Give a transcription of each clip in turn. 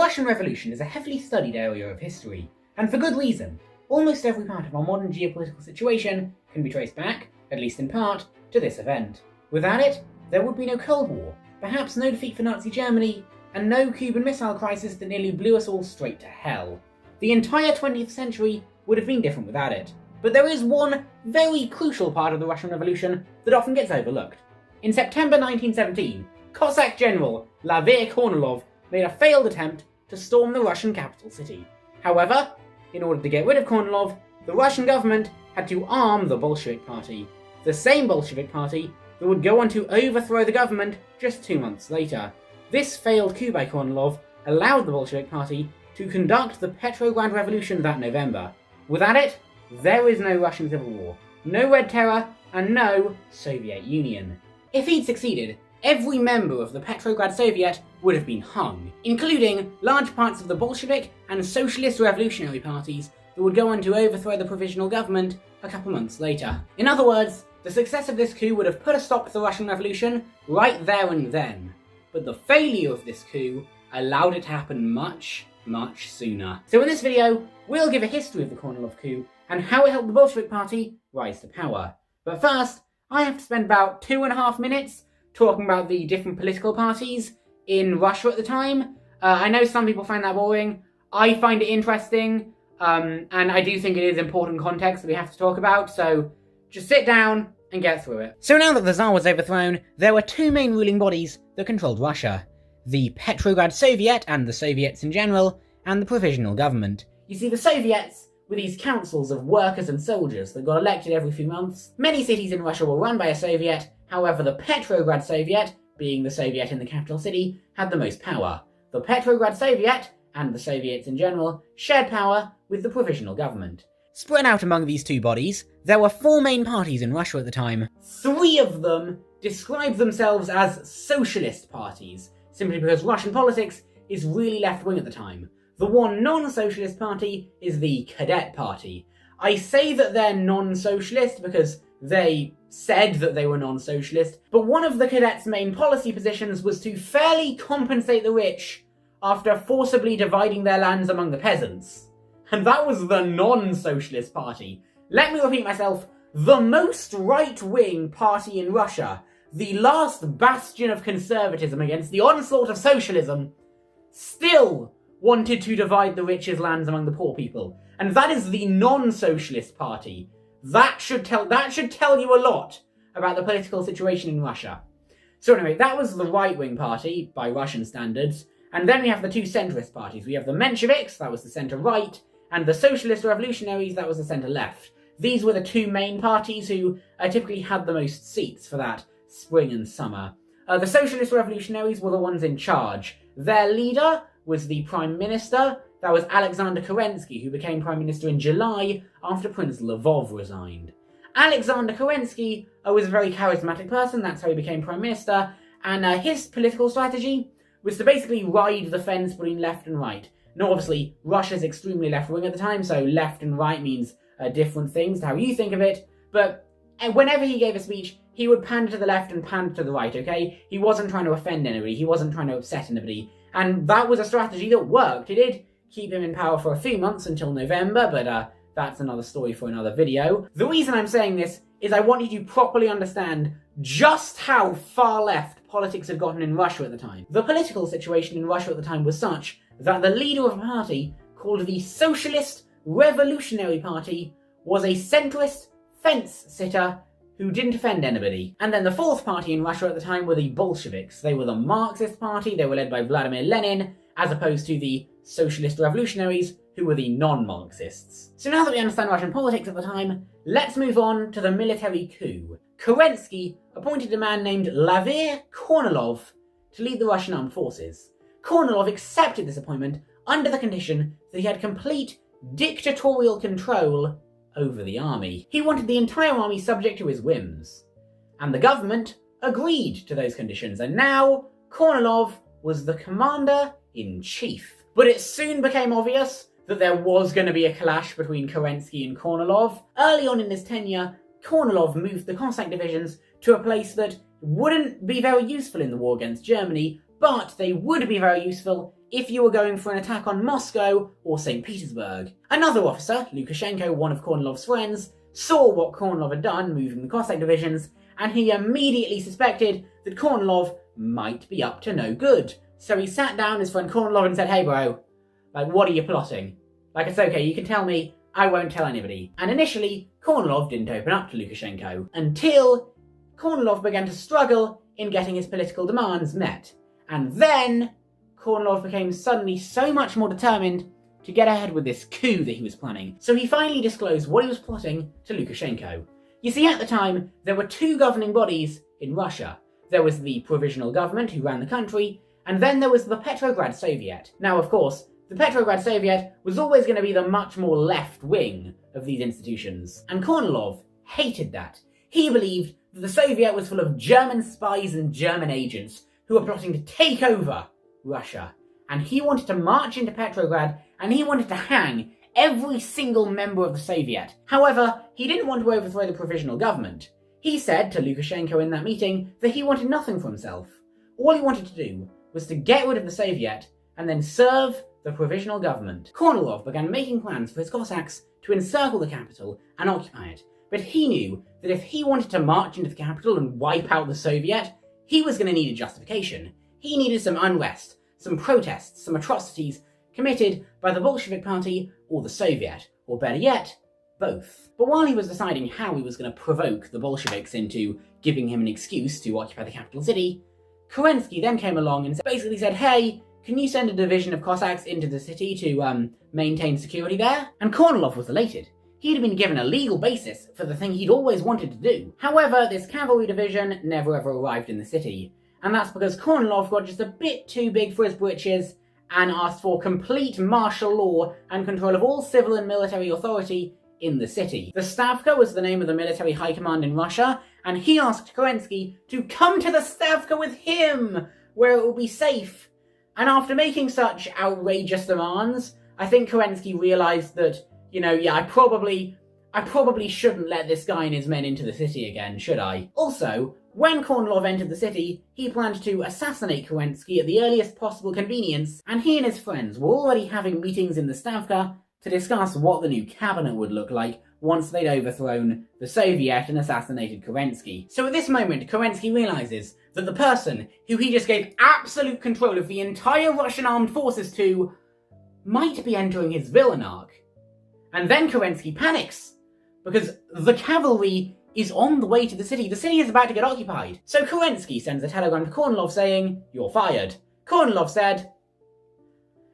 Russian Revolution is a heavily studied area of history, and for good reason. Almost every part of our modern geopolitical situation can be traced back, at least in part, to this event. Without it, there would be no Cold War, perhaps no defeat for Nazi Germany, and no Cuban Missile Crisis that nearly blew us all straight to hell. The entire 20th century would have been different without it. But there is one very crucial part of the Russian Revolution that often gets overlooked. In September 1917, Cossack General Kornilov made a failed attempt to storm the Russian capital city. However, in order to get rid of Kornilov, the Russian government had to arm the Bolshevik Party, the same Bolshevik Party that would go on to overthrow the government just 2 months later. This failed coup by Kornilov allowed the Bolshevik Party to conduct the Petrograd Revolution that November. Without it, there is no Russian Civil War, no Red Terror, and no Soviet Union. If he'd succeeded, every member of the Petrograd Soviet would have been hung, including large parts of the Bolshevik and Socialist Revolutionary parties that would go on to overthrow the provisional government a couple months later. In other words, the success of this coup would have put a stop to the Russian Revolution right there and then. But the failure of this coup allowed it to happen much sooner. So in this video, we'll give a history of the Kornilov coup and how it helped the Bolshevik Party rise to power. But first, I have to spend about 2.5 minutes talking about the different political parties in Russia at the time. I know some people find that boring. I find it interesting, and I do think it is important context that we have to talk about, so just sit down and get through it. So now that the Tsar was overthrown, there were two main ruling bodies that controlled Russia: the Petrograd Soviet and the Soviets in general, and the Provisional Government. You see, the Soviets were these councils of workers and soldiers that got elected every few months. Many cities in Russia were run by a Soviet, however the Petrograd Soviet, being the Soviet in the capital city, had the most power. The Petrograd Soviet, and the Soviets in general, shared power with the Provisional Government. Spread out among these two bodies, there were 4 main parties in Russia at the time. 3 of them described themselves as socialist parties, simply because Russian politics is really left-wing at the time. The one non-socialist party is the Cadet Party. I say that they're non-socialist because they said that they were non-socialist, but one of the cadets' main policy positions was to fairly compensate the rich after forcibly dividing their lands among the peasants. And that was the non-socialist party. Let me repeat myself, the most right-wing party in Russia, the last bastion of conservatism against the onslaught of socialism, still wanted to divide the rich's lands among the poor people. And that is the non-socialist party. That should tell you a lot about the political situation in Russia. So anyway, that was the right-wing party, by Russian standards, and then we have the 2 centrist parties. We have the Mensheviks, that was the centre-right, and the Socialist Revolutionaries, that was the centre-left. These were the 2 main parties who typically had the most seats for that spring and summer. The Socialist Revolutionaries were the ones in charge. Their leader was the Prime Minister. That was Alexander Kerensky, who became Prime Minister in July after Prince Lvov resigned. Alexander Kerensky was a very charismatic person, that's how he became Prime Minister, and his political strategy was to basically ride the fence between left and right. Now obviously, Russia's extremely left-wing at the time, so left and right means different things to how you think of it, but whenever he gave a speech, he would pander to the left and pander to the right, okay? He wasn't trying to offend anybody, he wasn't trying to upset anybody, and that was a strategy that worked. It did keep him in power for a few months until November, but that's another story for another video. The reason I'm saying this is I want you to properly understand just how far left politics had gotten in Russia at the time. The political situation in Russia at the time was such that the leader of a party called the Socialist Revolutionary Party was a centrist fence-sitter who didn't offend anybody. And then the 4th party in Russia at the time were the Bolsheviks. They were the Marxist party, they were led by Vladimir Lenin, as opposed to the Socialist Revolutionaries, who were the non-Marxists. So now that we understand Russian politics at the time, let's move on to the military coup. Kerensky appointed a man named Kornilov to lead the Russian armed forces. Kornilov accepted this appointment under the condition that he had complete dictatorial control over the army. He wanted the entire army subject to his whims. And the government agreed to those conditions, and now Kornilov was the commander-in-chief. But it soon became obvious that there was going to be a clash between Kerensky and Kornilov. Early on in his tenure, Kornilov moved the Cossack divisions to a place that wouldn't be very useful in the war against Germany, but they would be very useful if you were going for an attack on Moscow or St. Petersburg. Another officer, Lukashenko, one of Kornilov's friends, saw what Kornilov had done, moving the Cossack divisions, and he immediately suspected that Kornilov might be up to no good. So he sat down his friend Kornilov and said, "Hey bro, what are you plotting? It's okay, you can tell me, I won't tell anybody." And initially, Kornilov didn't open up to Lukashenko, until Kornilov began to struggle in getting his political demands met. And then, Kornilov became suddenly so much more determined to get ahead with this coup that he was planning. So he finally disclosed what he was plotting to Lukashenko. You see, at the time, there were two governing bodies in Russia. There was the Provisional Government, who ran the country, and then there was the Petrograd Soviet. Now, of course, the Petrograd Soviet was always going to be the much more left wing of these institutions. And Kornilov hated that. He believed that the Soviet was full of German spies and German agents who were plotting to take over Russia. And he wanted to march into Petrograd, and he wanted to hang every single member of the Soviet. However, he didn't want to overthrow the Provisional Government. He said to Lukashenko in that meeting that he wanted nothing for himself. All he wanted to do was to get rid of the Soviet and then serve the Provisional Government. Kornilov began making plans for his Cossacks to encircle the capital and occupy it, but he knew that if he wanted to march into the capital and wipe out the Soviet, he was going to need a justification. He needed some unrest, some protests, some atrocities committed by the Bolshevik Party or the Soviet, or better yet, both. But while he was deciding how he was going to provoke the Bolsheviks into giving him an excuse to occupy the capital city, Kerensky then came along and basically said, "Hey, can you send a division of Cossacks into the city to maintain security there?" And Kornilov was elated. He'd been given a legal basis for the thing he'd always wanted to do. However, this cavalry division never ever arrived in the city, and that's because Kornilov got just a bit too big for his britches and asked for complete martial law and control of all civil and military authority in the city. The Stavka was the name of the military high command in Russia, and he asked Kerensky to come to the Stavka with him, where it will be safe. And after making such outrageous demands, I think Kerensky realised that, I probably shouldn't let this guy and his men into the city again, should I? Also, when Kornilov entered the city, he planned to assassinate Kerensky at the earliest possible convenience, and he and his friends were already having meetings in the Stavka to discuss what the new cabinet would look like once they'd overthrown the Soviet and assassinated Kerensky. So at this moment, Kerensky realises that the person who he just gave absolute control of the entire Russian armed forces to might be entering his villain arc. And then Kerensky panics, because the cavalry is on the way to the city. The city is about to get occupied. So Kerensky sends a telegram to Kornilov saying, "You're fired." Kornilov said,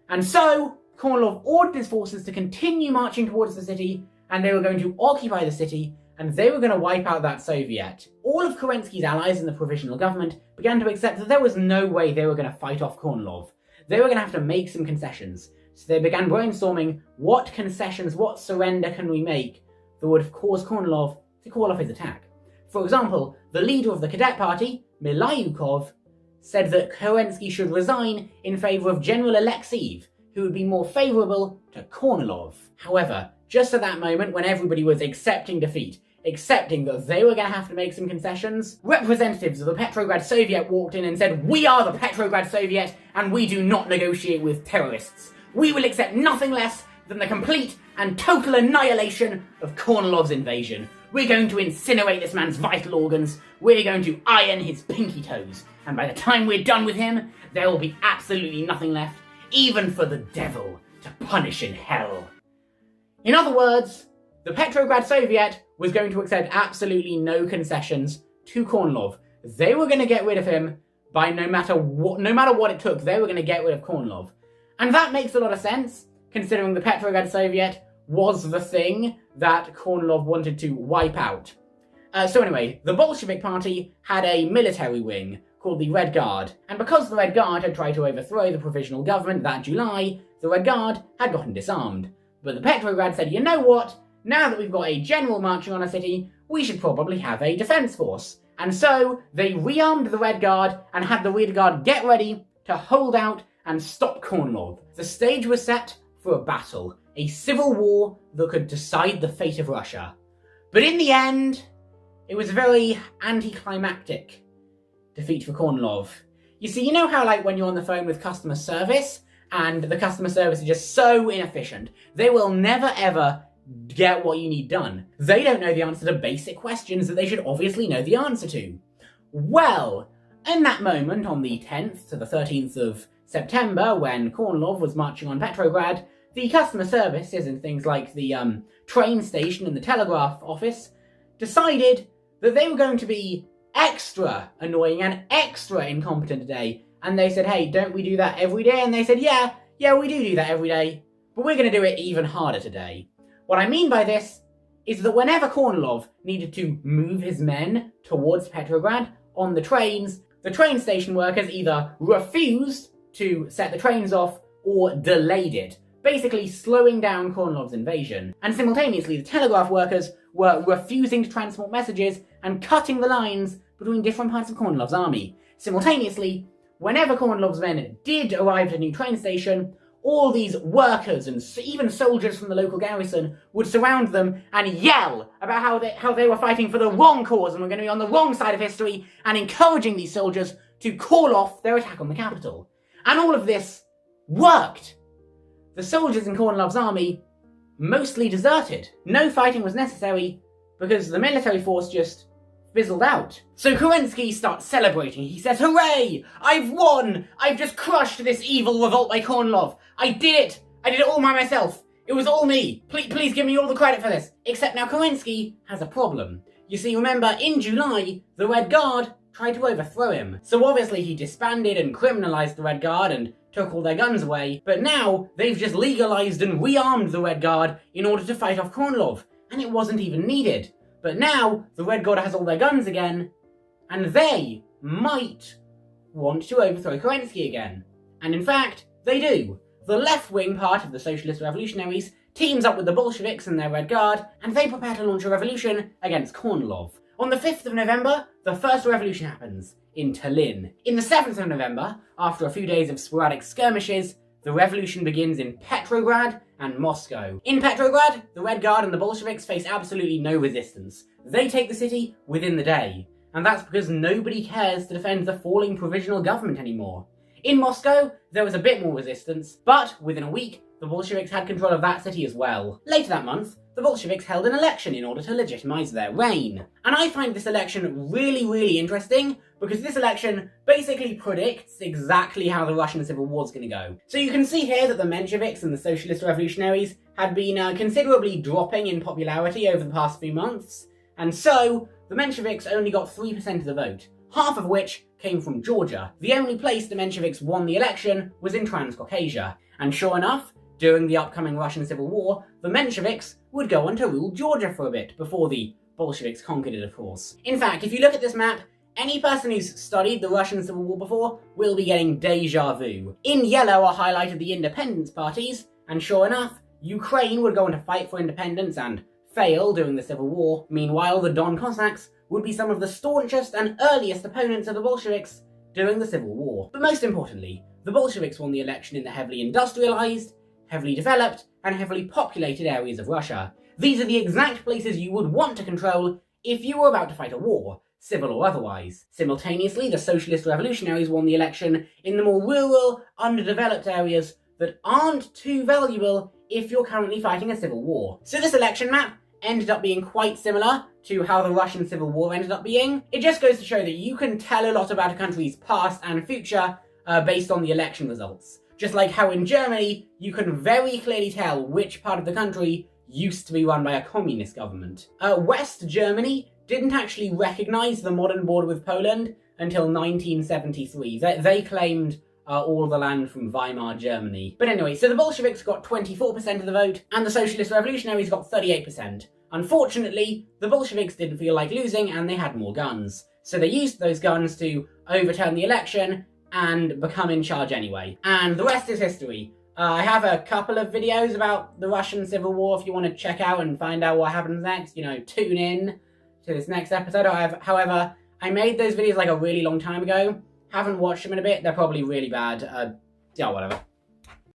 and so Kornilov ordered his forces to continue marching towards the city, and they were going to occupy the city, and they were going to wipe out that Soviet. All of Kerensky's allies in the Provisional Government began to accept that there was no way they were going to fight off Kornilov. They were going to have to make some concessions. So they began brainstorming what concessions, what surrender can we make that would cause Kornilov to call off his attack. For example, the leader of the cadet party, Milayukov, said that Kerensky should resign in favour of General Alexeyev, who would be more favourable to Kornilov. However, just at that moment when everybody was accepting defeat, accepting that they were going to have to make some concessions, representatives of the Petrograd Soviet walked in and said, "We are the Petrograd Soviet, and we do not negotiate with terrorists. We will accept nothing less than the complete and total annihilation of Kornilov's invasion. We're going to incinerate this man's vital organs, we're going to iron his pinky toes, and by the time we're done with him, there will be absolutely nothing left, even for the devil to punish in hell." In other words, the Petrograd Soviet was going to accept absolutely no concessions to Kornilov. They were going to get rid of him by no matter what it took. They were going to get rid of Kornilov. And that makes a lot of sense, considering the Petrograd Soviet was the thing that Kornilov wanted to wipe out. So anyway, the Bolshevik Party had a military wing called the Red Guard, and because the Red Guard had tried to overthrow the Provisional Government that July, the Red Guard had gotten disarmed. But the Petrograd said, "You know what? Now that we've got a general marching on a city, we should probably have a defence force." And so they rearmed the Red Guard and had the Red Guard get ready to hold out and stop Kornilov. The stage was set for a battle, a civil war that could decide the fate of Russia. But in the end, it was a very anticlimactic defeat for Kornilov. You see, you know how like when you're on the phone with customer service and the customer service is just so inefficient, they will never ever get what you need done. They don't know the answer to basic questions that they should obviously know the answer to. Well, in that moment on the 10th to the 13th of September, when Kornilov was marching on Petrograd, the customer services in things like the train station and the telegraph office decided that they were going to be extra annoying and extra incompetent today. And they said, hey, don't we do that every day? And they said, yeah, we do that every day, but we're going to do it even harder today. What I mean by this is that whenever Kornilov needed to move his men towards Petrograd on the trains, the train station workers either refused to set the trains off or delayed it, basically slowing down Kornilov's invasion. And simultaneously, the telegraph workers were refusing to transport messages and cutting the lines between different parts of Kornilov's army. Simultaneously, whenever Kornilov's men did arrive at a new train station, all these workers and even soldiers from the local garrison would surround them and yell about how they were fighting for the wrong cause and were going to be on the wrong side of history, and encouraging these soldiers to call off their attack on the capital. And all of this worked. The soldiers in Kornilov's army mostly deserted. No fighting was necessary because the military force just fizzled out. So Kerensky starts celebrating. He says, hooray! I've won! I've just crushed this evil revolt by Kornilov. I did it! I did it all by myself. It was all me. Please give me all the credit for this. Except now Kerensky has a problem. You see, remember, in July, the Red Guard tried to overthrow him. So obviously he disbanded and criminalized the Red Guard and took all their guns away. But now they've just legalized and rearmed the Red Guard in order to fight off Kornilov. And it wasn't even needed. But now the Red Guard has all their guns again, and they might want to overthrow Kerensky again. And in fact, they do. The left-wing part of the Socialist Revolutionaries teams up with the Bolsheviks and their Red Guard, and they prepare to launch a revolution against Kornilov. On the 5th of November, the first revolution happens, in Tallinn. In the 7th of November, after a few days of sporadic skirmishes, the revolution begins in Petrograd and Moscow. In Petrograd, the Red Guard and the Bolsheviks face absolutely no resistance. They take the city within the day, and that's because nobody cares to defend the falling provisional government anymore. In Moscow, there was a bit more resistance, but within a week, the Bolsheviks had control of that city as well. Later that month, the Bolsheviks held an election in order to legitimize their reign. And I find this election really interesting, because this election basically predicts exactly how the Russian Civil War is going to go. So you can see here that the Mensheviks and the Socialist Revolutionaries had been considerably dropping in popularity over the past few months, and so the Mensheviks only got 3% of the vote, half of which came from Georgia. The only place the Mensheviks won the election was in Transcaucasia, and sure enough, during the upcoming Russian Civil War, the Mensheviks would go on to rule Georgia for a bit, before the Bolsheviks conquered it, of course. In fact, if you look at this map, any person who's studied the Russian Civil War before will be getting deja vu. In yellow are highlighted the independence parties, and sure enough, Ukraine would go on to fight for independence and fail during the Civil War. Meanwhile, the Don Cossacks would be some of the staunchest and earliest opponents of the Bolsheviks during the Civil War. But most importantly, the Bolsheviks won the election in the heavily industrialized, heavily developed, and heavily populated areas of Russia. These are the exact places you would want to control if you were about to fight a war, civil or otherwise. Simultaneously, the Socialist Revolutionaries won the election in the more rural, underdeveloped areas that aren't too valuable if you're currently fighting a civil war. So this election map ended up being quite similar to how the Russian Civil War ended up being. It just goes to show that you can tell a lot about a country's past and future based on the election results. Just like how in Germany, you can very clearly tell which part of the country used to be run by a communist government. West Germany didn't actually recognise the modern border with Poland until 1973. They claimed all the land from Weimar Germany. But anyway, so the Bolsheviks got 24% of the vote, and the Socialist Revolutionaries got 38%. Unfortunately, the Bolsheviks didn't feel like losing, and they had more guns. So they used those guns to overturn the election and become in charge anyway. And the rest is history. I have a couple of videos about the Russian Civil War if you want to check out and find out what happens next. You know, tune in to this next episode. However, I made those videos like a really long time ago. Haven't watched them in a bit. They're probably really bad. Yeah, whatever.